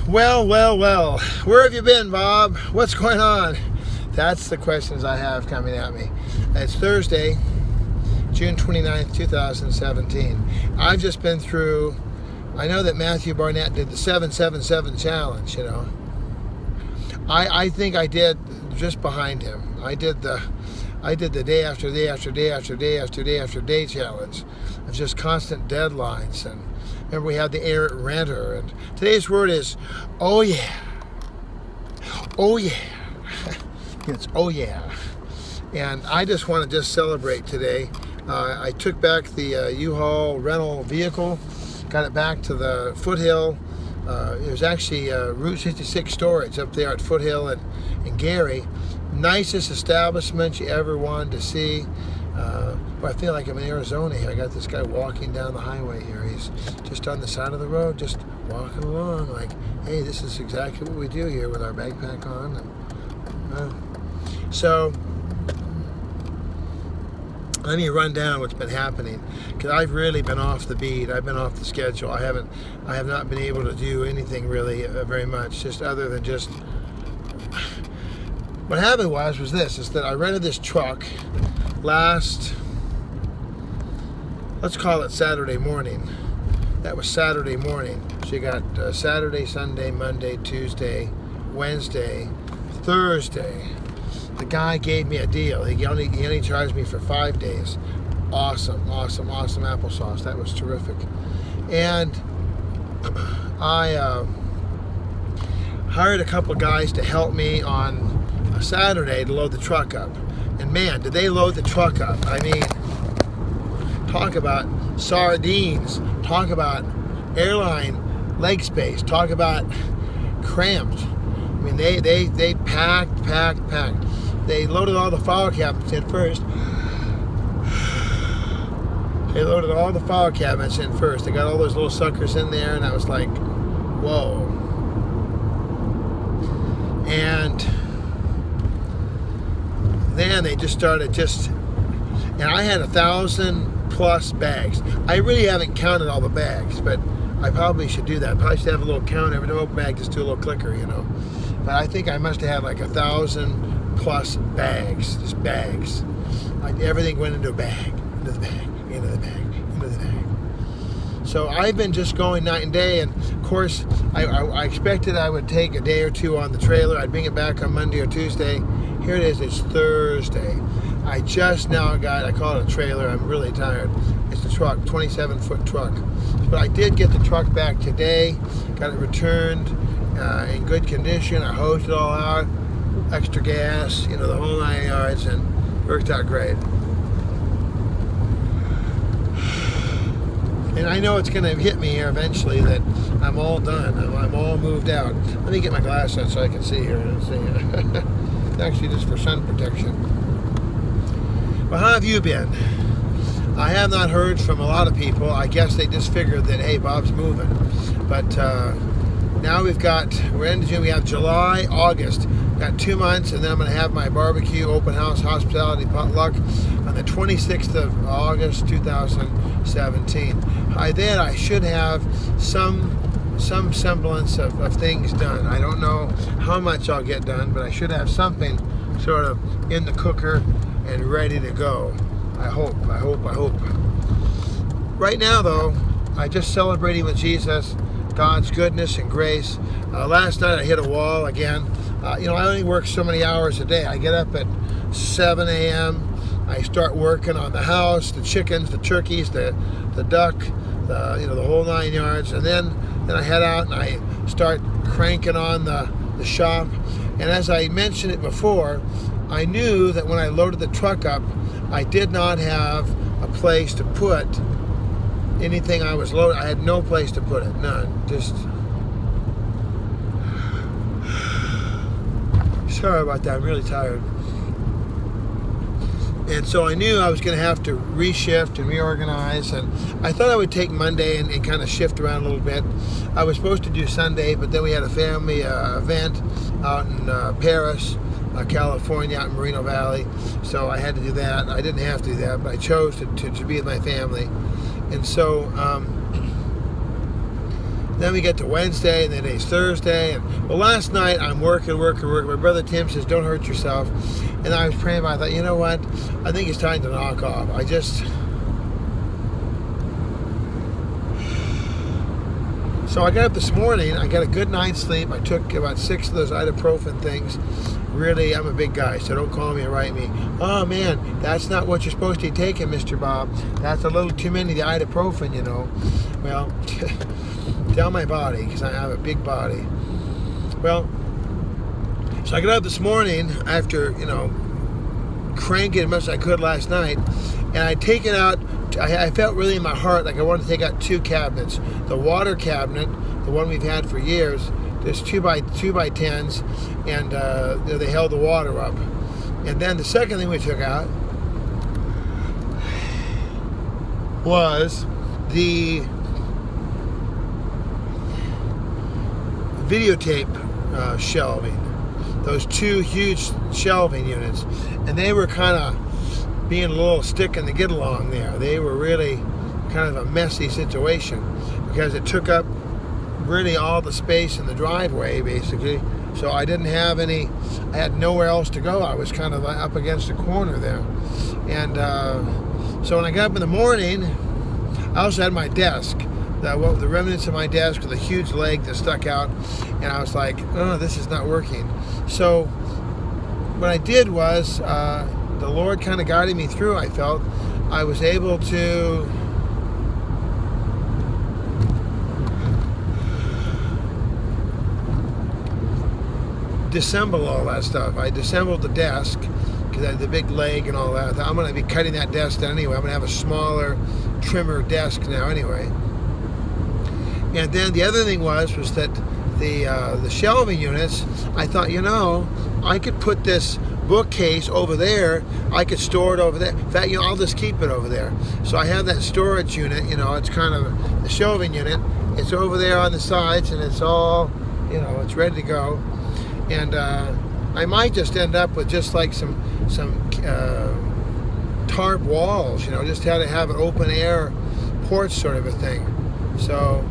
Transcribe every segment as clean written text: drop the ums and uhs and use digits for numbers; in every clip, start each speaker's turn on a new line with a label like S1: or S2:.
S1: Well, well, well. Where have you been, Bob? What's going on? That's the questions I have coming at me. It's Thursday, June 29th, 2017. I've just been through, I know that Matthew Barnett did the 777 challenge, you know. I think I did just behind him. I did the day after day after day after day after day after day challenge of just constant deadlines. And remember, we had the errant renter. And today's word is, oh yeah. Oh yeah. It's oh yeah. And I just want to just celebrate today. I took back the U-Haul rental vehicle, got it back to the Foothill. It was actually Route 66 storage up there at Foothill in Gary. Nicest establishment you ever wanted to see. I feel like I'm in Arizona here. I got this guy walking down the highway here. He's just on the side of the road, just walking along like, hey, this is exactly what we do here with our backpack on. So let me run down what's been happening, because I've really been off the beat. I've been off the schedule. I have not been able to do anything really very much, just other than just what happened was this, is that I rented this truck last, let's call it Saturday morning. That was Saturday morning. So you got Saturday, Sunday, Monday, Tuesday, Wednesday, Thursday. The guy gave me a deal. He only charged me for 5 days. Awesome, awesome, awesome applesauce. That was terrific. And I hired a couple guys to help me on a Saturday to load the truck up. And man, did they load the truck up. I mean, talk about sardines, talk about airline leg space, talk about cramped. I mean, they packed. They loaded all the file cabinets in first. They loaded all the file cabinets in first. They got all those little suckers in there, and I was like, whoa. And then they just started and I had 1,000+ bags. I really haven't counted all the bags, but I probably should do that. I probably should have a little count every bag, just do a little clicker, you know. But I think I must have had like 1,000+ bags, just bags. Like everything went into a bag, into the bag, into the bag, into the bag. So I've been just going night and day, and of course I expected I would take a day or two on the trailer. I'd bring it back on Monday or Tuesday. Here it is, it's Thursday. I just now I call it a trailer, I'm really tired. It's the truck, 27-foot truck. But I did get the truck back today, got it returned in good condition. I hosed it all out, extra gas, you know, the whole 9 yards, and worked out great. And I know it's going to hit me here eventually that I'm all done. I'm all moved out. Let me get my glasses on so I can see here. It's actually just for sun protection. Well, how have you been? I have not heard from a lot of people. I guess they just figured that, hey, Bob's moving. But now we're into June. We have July, August. Got 2 months, and then I'm going to have my barbecue, open house, hospitality, potluck on the 26th of August, 2017. Then I should have some semblance of things done. I don't know how much I'll get done, but I should have something sort of in the cooker and ready to go. I hope. Right now, though, I just celebrating with Jesus, God's goodness and grace. Last night I hit a wall again. I only work so many hours a day. I get up at 7 a.m. I start working on the house, the chickens, the turkeys, the duck, the whole 9 yards, and then I head out and I start cranking on the shop. And as I mentioned it before, I knew that when I loaded the truck up, I did not have a place to put anything I was loading. I had no place to put it, none. Just sorry about that. I'm really tired. And so I knew I was going to have to reshift and reorganize, and I thought I would take Monday and kind of shift around a little bit. I was supposed to do Sunday, but then we had a family event out in Paris, California, out in Moreno Valley, so I had to do that. I didn't have to do that, but I chose to be with my family. And so Then we get to Wednesday, and then today's Thursday. And well, last night I'm working. My brother Tim says, "Don't hurt yourself." And I was praying, I thought, you know what? I think it's time to knock off. So I got up this morning. I got a good night's sleep. I took about 6 of those ibuprofen things. Really, I'm a big guy, so don't call me and write me, "Oh man, that's not what you're supposed to be taking, Mr. Bob. That's a little too many, the ibuprofen, you know." Well, tell my body, because I have a big body. Well, so I got up this morning after, cranking as much as I could last night, and I'd taken out, I felt really in my heart like I wanted to take out 2 cabinets. The water cabinet, the one we've had for years, there's 2 by 10s, and they held the water up. And then the second thing we took out was the videotape shelving. Those 2 huge shelving units, and they were kind of being a little stick in the get along there. They were really kind of a messy situation because it took up really all the space in the driveway, basically. So I didn't have I had nowhere else to go. I was kind of up against the corner there. And so when I got up in the morning, I also had my desk, the remnants of my desk with a huge leg that stuck out, and I was like, "Oh, this is not working." So what I did was, the Lord kind of guided me through. I felt I was able to disassemble all that stuff. I disassembled the desk because I had the big leg and all that. I thought, I'm going to be cutting that desk down anyway. I'm going to have a smaller, trimmer desk now anyway. And then the other thing was that the shelving units, I thought, I could put this bookcase over there. I could store it over there. In fact, I'll just keep it over there. So I have that storage unit. It's kind of the shelving unit. It's over there on the sides, and it's all, it's ready to go. And I might just end up with just like some tarp walls. Just how to have an open air porch sort of a thing. So.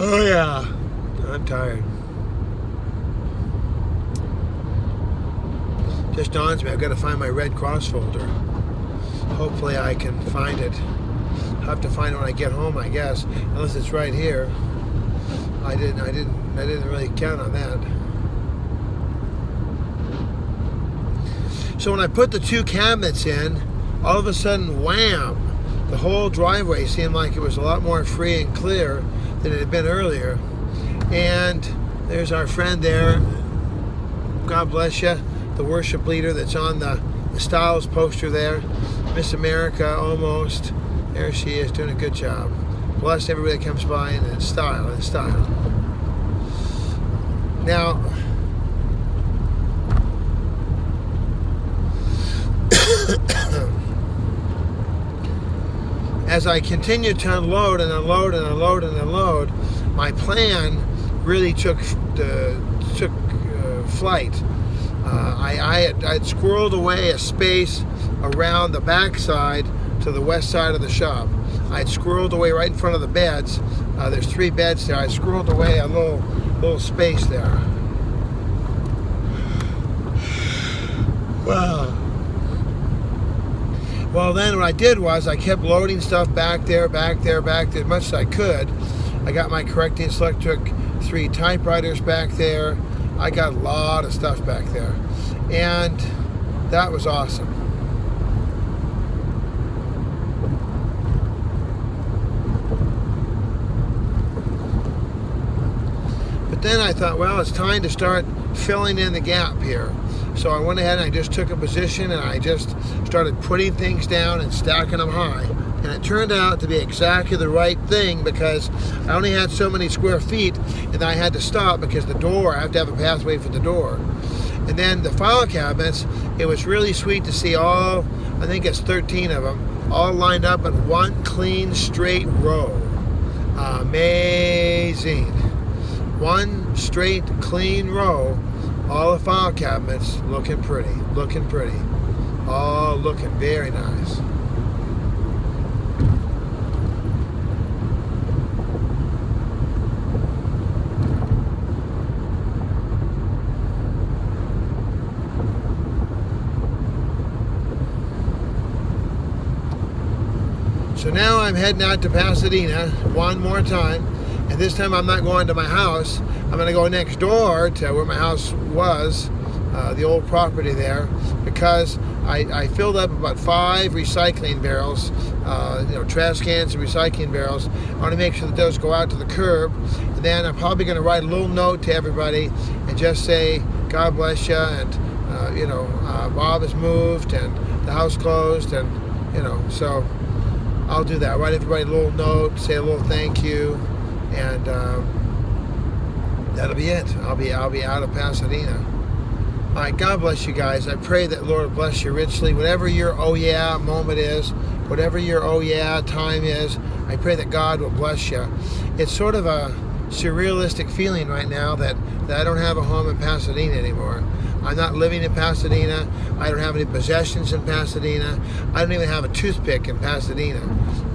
S1: Oh yeah, I'm tired. Just dawns me, I've got to find my Red Cross folder. Hopefully I can find it. I'll have to find it when I get home, I guess. Unless it's right here. I didn't really count on that. So when I put the 2 cabinets in, all of a sudden, wham! The whole driveway seemed like it was a lot more free and clear than it had been earlier. And there's our friend there, God bless you, the worship leader that's on the Styles poster there, Miss America almost. There she is, doing a good job. Bless everybody that comes by, and in style. Now, as I continued to unload, my plan really took flight. I had squirreled away a space around the backside to the west side of the shop. I had squirreled away right in front of the beds. There's 3 beds there. I squirreled away a little space there. Wow. Well, then what I did was I kept loading stuff back there, as much as I could. I got my Correcting Electric 3 typewriters back there. I got a lot of stuff back there. And that was awesome. But then I thought, well, it's time to start filling in the gap here. So I went ahead and I just took a position and I just started putting things down and stacking them high. And it turned out to be exactly the right thing because I only had so many square feet and then I had to stop because the door, I have to have a pathway for the door. And then the file cabinets, it was really sweet to see all, I think it's 13 of them, all lined up in one clean, straight row. Amazing. One straight, clean row. All the file cabinets looking pretty. all looking very nice. So now I'm heading out to Pasadena one more time, and this time I'm not going to my house. I'm going to go next door to where my house was, the old property there, because I filled up about 5 recycling barrels, trash cans and recycling barrels. I want to make sure that those go out to the curb, and then I'm probably going to write a little note to everybody and just say, God bless you, and Bob has moved, and the house closed, and so I'll do that. Write everybody a little note, say a little thank you, and that'll be it. I'll be out of Pasadena. All right, God bless you guys. I pray that Lord will bless you richly. Whatever your oh yeah moment is, whatever your oh yeah time is, I pray that God will bless you. It's sort of a surrealistic feeling right now that I don't have a home in Pasadena anymore. I'm not living in Pasadena. I don't have any possessions in Pasadena. I don't even have a toothpick in Pasadena.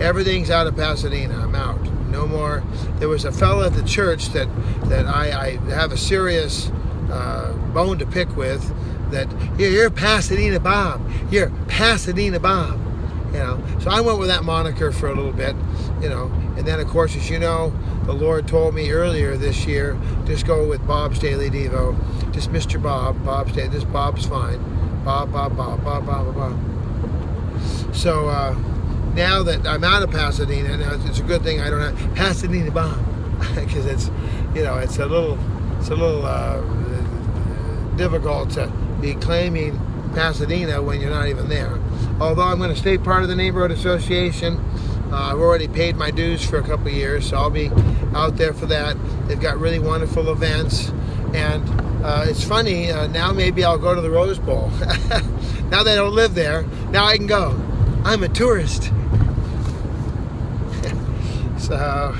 S1: Everything's out of Pasadena. I'm out. No more. There was a fellow at the church that I have a serious bone to pick with. That you're Pasadena Bob. You're Pasadena Bob. So I went with that moniker for a little bit. And then of course, as you know, the Lord told me earlier this year, just go with Bob's Daily Devo. Just Mr. Bob. Bob's Daily. This Bob's fine. Bob. So now that I'm out of Pasadena, now it's a good thing I don't have Pasadena Bob, because it's a little difficult to be claiming Pasadena when you're not even there. Although I'm going to stay part of the neighborhood association. I've already paid my dues for a couple of years, so I'll be out there for that. They've got really wonderful events, and it's funny, now maybe I'll go to the Rose Bowl. Now they don't live there, now I can go. I'm a tourist. So,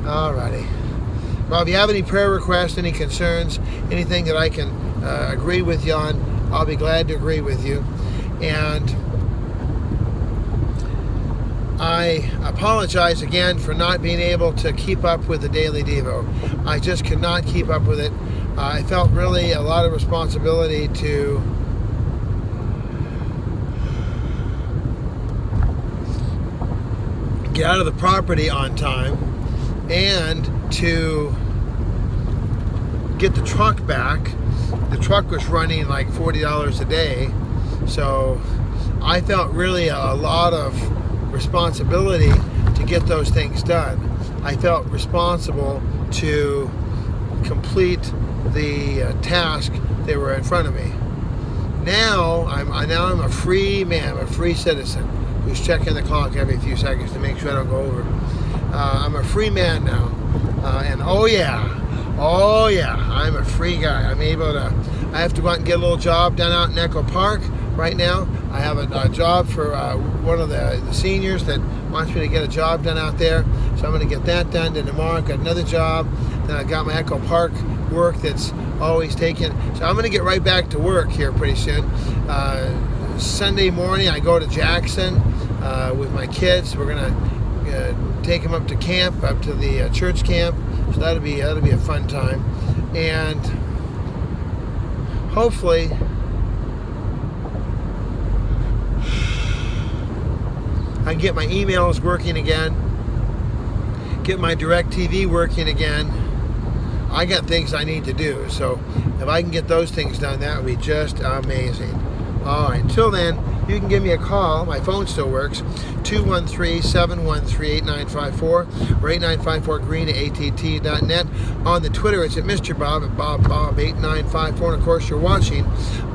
S1: alrighty. Well, if you have any prayer requests, any concerns, anything that I can agree with you on, I'll be glad to agree with you. And I apologize again for not being able to keep up with the Daily Devo. I just could not keep up with it. I felt really a lot of responsibility to get out of the property on time and to get the truck back. The truck was running like $40 a day, so I felt really a lot of responsibility to get those things done. I felt responsible to complete the task that were in front of me. Now I'm a free man, a free citizen who's checking the clock every few seconds to make sure I don't go over. I'm a free man now, and oh yeah, I'm a free guy. I have to go out and get a little job done out in Echo Park. Right now, I have a job for one of the seniors that wants me to get a job done out there. So I'm going to get that done. Then tomorrow I've got another job. Then I've got my Echo Park work that's always taken. So I'm going to get right back to work here pretty soon. Sunday morning I go to Jackson with my kids. We're going to take them up to camp, up to the church camp. So that'll be a fun time. And hopefully I can get my emails working again, get my DirecTV working again. I got things I need to do, so if I can get those things done, that would be just amazing. All right, until then, you can give me a call. My phone still works, 213-713-8954 or 8954green at att.net. On the Twitter, it's at Mr. Bob at BobBob8954. And of course, you're watching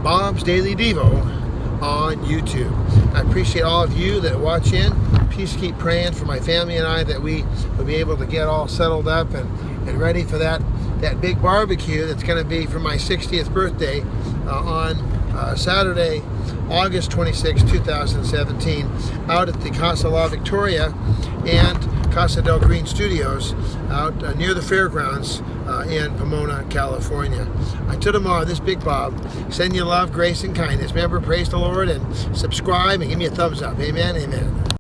S1: Bob's Daily Devo on YouTube. I appreciate all of you that watch in. Please keep praying for my family and I that we will be able to get all settled up and ready for that big barbecue that's going to be for my 60th birthday on Saturday, August 26, 2017, out at the Casa La Victoria. And Casa del Green Studios out near the fairgrounds in Pomona, California. Until tomorrow, this Big Bob, send you love, grace, and kindness. Remember, praise the Lord and subscribe and give me a thumbs up. Amen, amen.